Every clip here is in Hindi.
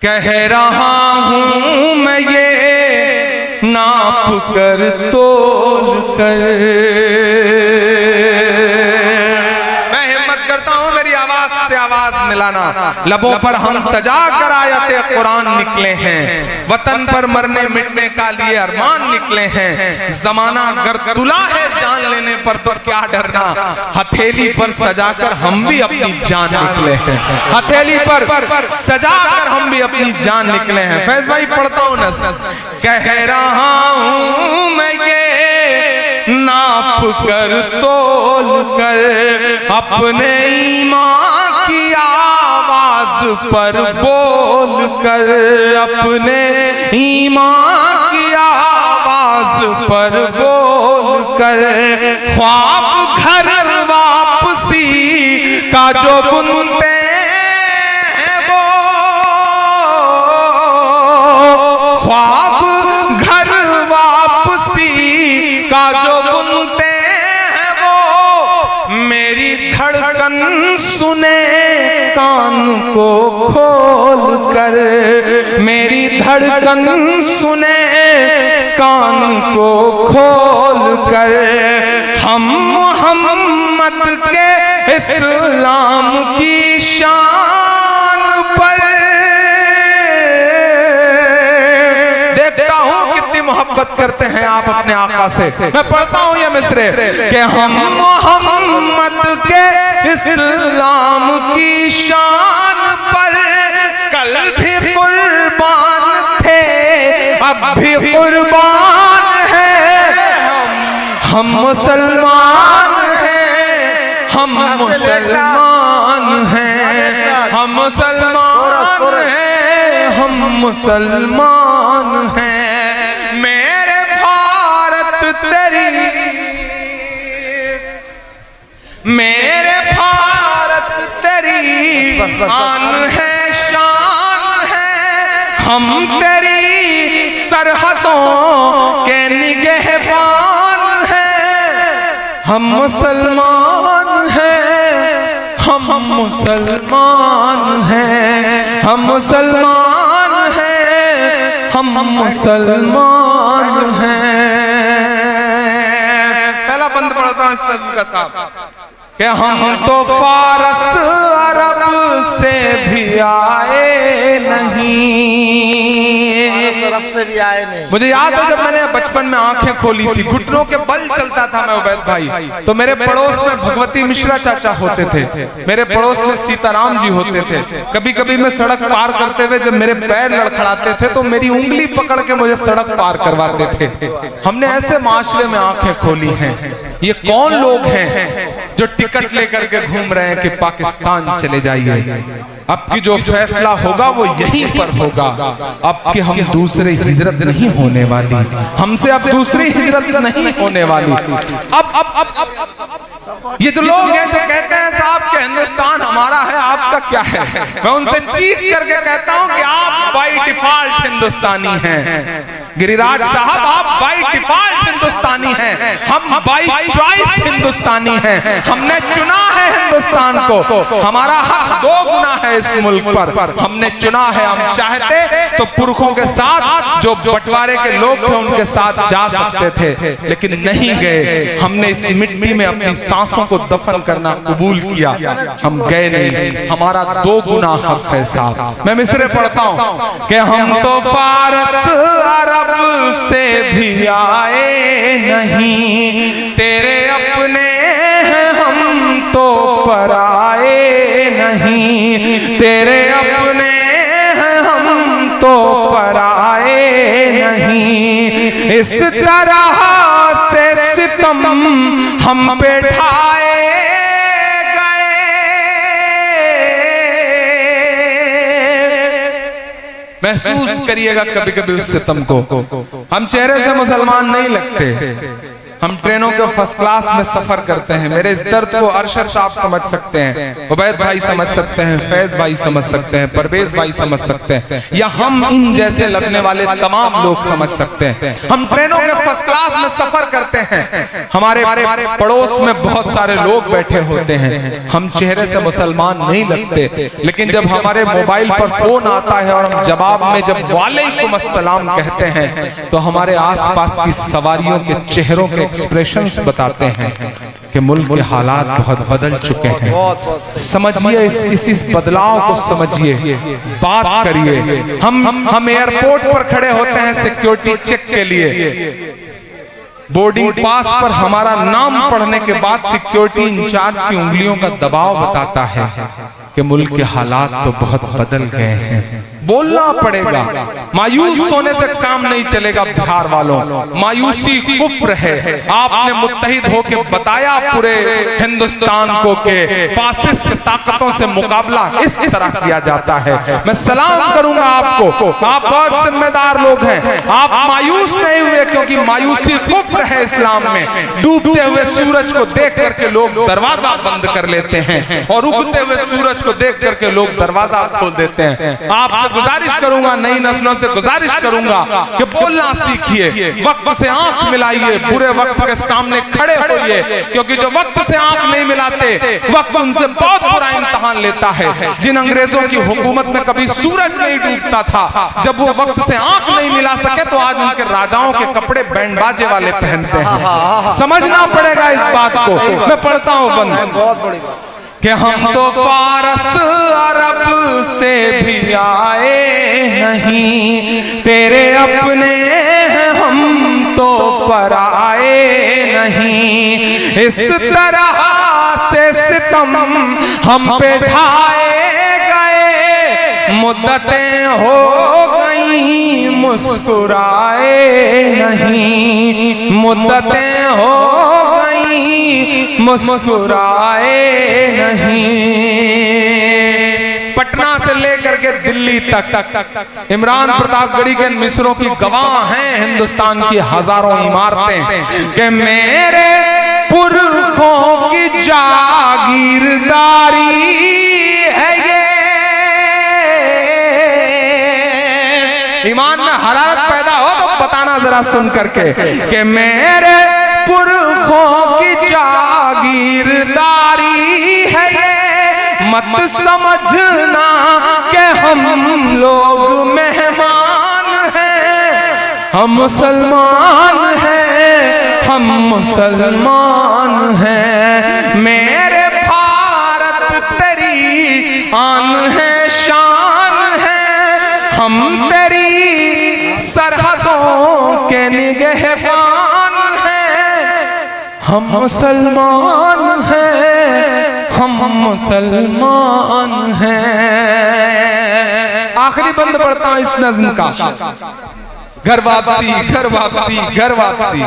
कह रहा हूँ मैं ये नाप कर तोल कर। मैं हिम्मत करता हूँ मेरी आवाज से आवाज मिलाना। लबों पर हम सजा कर आयते कुरान निकले हैं, वतन पर मरने मिटने का लिए अरमान निकले हैं। जमाना अगर तुला है जान लेने पर तो क्या डरना, हथेली पर सजाकर हम भी अपनी जान निकले हैं। हथेली पर सजाकर हम भी अपनी जान निकले हैं। फैज भाई पढ़ता हूं ना, कह रहा हूं मैं ये नाप कर तोल कर, अपने ईमान की आवाज पर बोल कर, अपने ईमान की आवाज पर बोल कर। ख्वाब घर वापसी का जो बुनते हैं वो, ख्वाब घर वापसी का जो बुनते हैं वो, मेरी धड़कन सुने कान को खोल कर, मेरी धड़कन सुने कान को खोल कर। हम मोहम्मद के इस्लाम की शान पर, देखता हूं कितनी मोहब्बत करते हैं आप अपने आका से। मैं पढ़ता हूं ये मिसरे कि हम मोहम्मद के इस्लाम की शान पर कल भी कुर्बान थे, अब भी कुर्बान है। हम मुसलमान हैं, हम मुसलमान हैं, हम मुसलमान हैं, हम मुसलमान हैं। मेरे भारत तेरी, मेरे भारत तेरी आन है शान है। हम तेरी सरहदों के निगहबान हैं। हम मुसलमान हैं, हम मुसलमान हैं, हम मुसलमान हैं, हम मुसलमान हैं। पहला बंद पढ़ता हूं इस नज़्म का साहब कि हम तो फारस अरब से भी आए नहीं, अरब से भी आए नहीं। मुझे याद है जब मैंने बचपन में आंखें खोली थी, घुटनों के बल चलता था मैं उबैद भाई, तो मेरे पड़ोस में भगवती मिश्रा चाचा होते थे, मेरे पड़ोस में सीताराम जी होते थे। कभी कभी मैं सड़क पार करते हुए जब मेरे पैर लड़खड़ाते थे तो मेरी उंगली पकड़ के मुझे सड़क पार करवाते थे। हमने ऐसे माशरे में आंखें खोली हैं। ये कौन लोग हैं जो टिकट लेकर के घूम रहे हैं कि पाकिस्तान चले जाइए। अब की जो फैसला होगा वो यहीं पर होगा। अब कि हम दूसरे हिजरत नहीं होने वाली, हमसे अब दूसरी हिजरत नहीं होने वाली। अब ये जो लोग हैं जो कहते हैं साहब कि हिंदुस्तान हमारा है, आपका क्या है, मैं उनसे चीख करके कहता हूं कि आप बाय डिफॉल्ट हिंदुस्तानी हैं। गिरिराज साहब आप बाय डिफॉल्ट हिंदुस्तानी हैं, हम बाय चॉइस हिंदुस्तानी हैं। हमने चुना है हिंदुस्तान को, हमारा हक दो गुना है इस मुल्क पर। हमने चुना है, हम चाहते तो पुरखों के साथ जो बंटवारे के लोग थे उनके साथ जा सकते थे, लेकिन नहीं गए। हमने इस मिट्टी में अपनी सांसों को दफन करना कबूल किया, हम गए नहीं। हमारा दो गुना हक है साहब। मैं मिसरे पढ़ता हूं कि हम तो फारस अरब से भी आए नहीं, तेरे अपने हैं हम तो पराए नहीं, तेरे अपने हैं हम तो पराए नहीं। इस तरह से सितम हम पे ढाए गए, महसूस करिएगा कभी कभी उस सितम को। हम चेहरे से मुसलमान नहीं लगते, हम ट्रेनों के फर्स्ट क्लास में सफर करते हैं। मेरे इस दर्द को अरशद साहब समझ सकते हैं, उबैद भाई समझ सकते हैं, फैज भाई समझ सकते हैं, परवेज भाई समझ सकते हैं, या हम इन जैसे लगने वाले तमाम लोग समझ सकते हैं। हम ट्रेनों के फर्स्ट क्लास में सफर करते हैं, हमारे पड़ोस में बहुत सारे लोग बैठे होते हैं, हम चेहरे से मुसलमान नहीं लगते, लेकिन जब हमारे मोबाइल पर फोन आता है और हम जवाब में जब वालेकुम अस्सलाम कहते हैं तो हमारे आसपास की सवारियों के चेहरों के एक्सप्रेशंस बताते हैं कि मुल्क के हालात बहुत बदल चुके हैं। समझिए इस बदलाव को समझिए, बात करिए। हम एयरपोर्ट पर खड़े होते हैं सिक्योरिटी चेक के लिए, बोर्डिंग पास पर हमारा नाम पढ़ने के बाद सिक्योरिटी इंचार्ज की उंगलियों का दबाव बताता है कि मुल्क के हालात तो बहुत बदल गए हैं। बोलना पड़ेगा, मायूस होने से काम नहीं चलेगा। बिहार वालों, मायूसी कुफ्र है। आपने मुत्तहिद होके बताया पूरे हिंदुस्तान को कि फासिस्ट ताकतों से मुकाबला इस तरह किया जाता है। मैं सलाम करूंगा आपको, आप बहुत जिम्मेदार लोग हैं। आप मायूस नहीं हुए, क्योंकि मायूसी कुफ्र है इस्लाम में। डूबते हुए सूरज को देख करके लोग दरवाजा बंद कर लेते हैं और उगते हुए सूरज को देख करके लोग दरवाजा खोल देते हैं। आपसे गुजारिश करूंगा, नई नस्लों से गुजारिश करूंगा कि बोलना सीखिए, वक्त से आंख मिलाइए, बुरे वक्त के सामने खड़े होइए, क्योंकि जो वक्त से आंख नहीं मिलाते वक्त उनसे बहुत बुरा इम्तिहान लेता है। जिन अंग्रेजों की हुकूमत में कभी सूरज नहीं डूबता था, जब वो वक्त से आंख नहीं मिला सके तो आज उनके राजाओं के कपड़े बैंड बाजे वाले पहनते हैं। समझना पड़ेगा इस बात को। मैं पढ़ता हूँ बंद, बहुत बड़ी बात कि हम तो फारस अरब से भी आए नहीं, तेरे अपने हैं हम तो पराए नहीं। इस तरह से सितम हम पे ढाए गए, मुद्दतें हो गई मुस्कुराए नहीं, मुद्दतें हो गई मुस्कुराए नहीं। पटना से लेकर के दिल्ली तक इमरान प्रतापगढ़ी के मिस्रों की गवाह हैं हिंदुस्तान की हजारों इमारतें कि मेरे पुरखों की जागीरदारी है ये। ईमान में हरारत पैदा हो तो बताना जरा सुन करके कि मेरे पुरखों की जागीरदारी है ये। मत समझना कि हम लोग मेहमान हैं, हम मुसलमान हैं, हम मुसलमान हैं। मेरे भारत तेरी आन है, शान है, हम तेरी सरहदों के निगहबान हैं। हम मुसलमान हैं, हम मुसलमान हैं। आखिरी बंद पढ़ता हूं इस नज्म का। घर वापसी, घर वापसी, घर वापसी।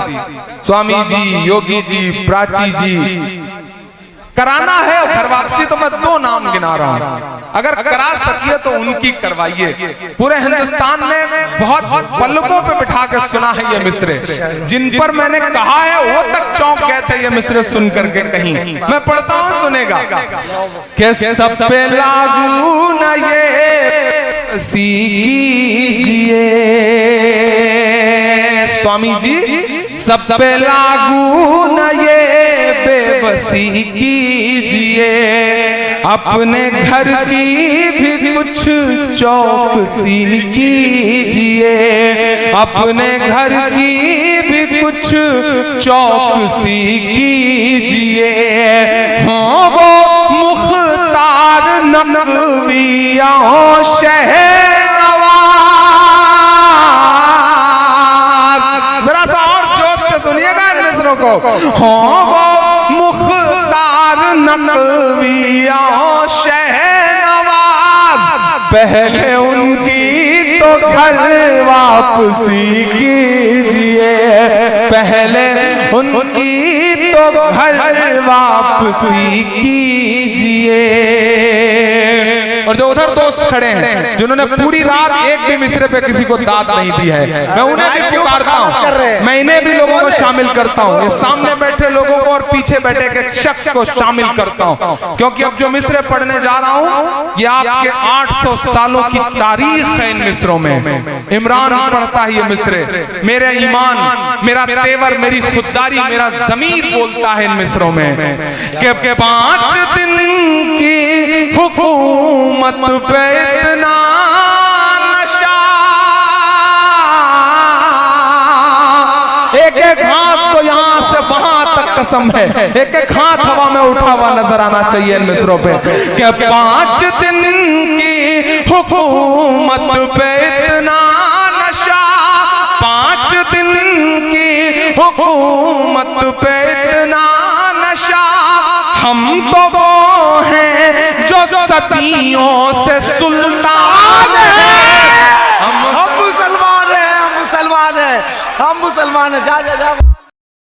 स्वामी जी, योगी जी, प्राची जी, कराना है घर वापसी तो मैं दो नाम गिना रहा हूं। अगर करा सकिए तो उनकी करवाइए। पूरे हिंदुस्तान ने बहुत पलकों पे बिठा के सुना है ये मिसरे, जिन पर मैंने कहा है वो तक चौंक गए थे ये मिसरे सुन करके। कहीं मैं पढ़ता हूं, सुनेगा कि सब पे लागू न ये कीजिए। स्वामी जी, सब पे लागू न ये बेबसी कीजिए, अपने घर की भी कुछ चौकसी कीजिए, अपने घर की भी कुछ चौकसी कीजिए। हाँ वो मुख्तार नकविया शहर जरा सा और जोश से सुनिएगा इन मिसरों को। हाँ वो मुख्तार नकविया शहनवाज, पहले उनकी तो घर वापसी कीजिए, पहले उनकी तो घर वापसी कीजिए। और जो उधर दोस्त खड़े हैं जिन्होंने पूरी रात एक भी मिसरे पे किसी को दाद नहीं दी है, मैं उन्हें भी पुकारता हूँ, मैं इन्हें भी लोगों को शामिल करता हूँ, ये सामने बैठे लोगों को और पीछे बैठे के शख्स को शामिल करता हूँ, क्योंकि अब जो मिसरे पढ़ने जा रहा हूँ ये आपके 800 सालों की तारीख है इन मिसरों में। इमरान पढ़ता है ये मिसरे, मेरा ईमान, मेरा तेवर, मेरी खुददारी, मेरा ज़मीर बोलता है इन मिसरों में कि 5 दिन की हुकूमत पे इतना नशा, एक एक हाथ तो यहाँ से वहां तक कसम है, एक एक हाथ हवा में उठा हुआ नजर आना चाहिए इन मिसरों पे कि 5 दिन की हुकूमत पे इतना नशा, 5 दिन की हुकूमत पे इतना नशा, हम तो वो हैं जो सदियों से सुल्तान हैं। हम मुसलमान हैं, हम मुसलमान हैं, हम मुसलमान हैं। जा जा जा।